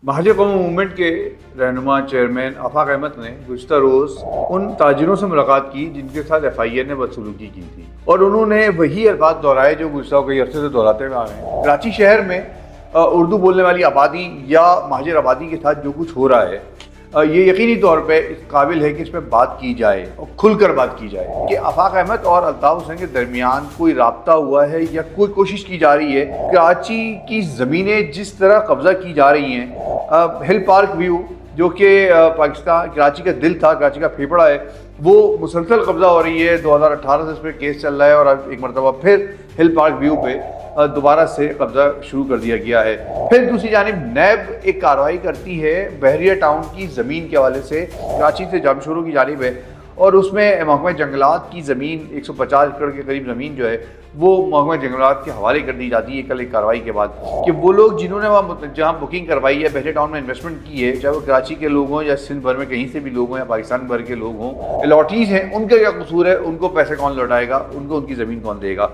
مہاجر قومی موومنٹ کے رہنما چیئرمین آفاق احمد نے گزشتہ روز ان تاجروں سے ملاقات کی جن کے ساتھ FIA نے بدسلوکی کی تھی، اور انہوں نے وہی الفاظ دہرائے جو گزشتہ کئی عرصے سے دہراتے ہوئے آ رہے ہیں۔ کراچی شہر میں اردو بولنے والی آبادی یا مہاجر آبادی کے ساتھ جو کچھ ہو رہا ہے، یہ یقینی طور پہ اس قابل ہے کہ اس پہ بات کی جائے اور کھل کر بات کی جائے کہ آفاق احمد اور الطاف حسین کے درمیان کوئی رابطہ ہوا ہے یا کوئی کوشش کی جا رہی ہے۔ کراچی کی زمینیں جس طرح قبضہ کی جا رہی ہیں، ہل پارک ویو جو کہ پاکستان کراچی کا دل تھا، کراچی کا پھیپھڑا ہے، وہ مسلسل قبضہ ہو رہی ہے۔ 2018 سے اس پہ کیس چل رہا ہے اور اب ایک مرتبہ پھر ہل پارک ویو پہ دوبارہ سے قبضہ شروع کر دیا گیا ہے۔ پھر دوسری جانب نیب ایک کارروائی کرتی ہے بحریہ ٹاؤن کی زمین کے حوالے سے، کراچی سے جامشوروں کی جانب ہے، اور اس میں محکمہ جنگلات کی زمین 150 ایکڑ کے قریب زمین جو ہے وہ محکمہ جنگلات کے حوالے کر دی جاتی ہے کل ایک کارروائی کے بعد، کہ وہ لوگ جنہوں نے وہاں جہاں بکنگ کروائی ہے، بحریہ ٹاؤن میں انویسٹمنٹ کی ہے، چاہے وہ کراچی کے لوگ ہوں یا سندھ بھر میں کہیں سے بھی لوگ ہوں یا پاکستان بھر کے لوگ ہوں، الاٹیز ہیں، ان کا کیا قصور ہے، ان کو پیسے کون لوٹائے گا، ان کو ان کی زمین کون دے گا۔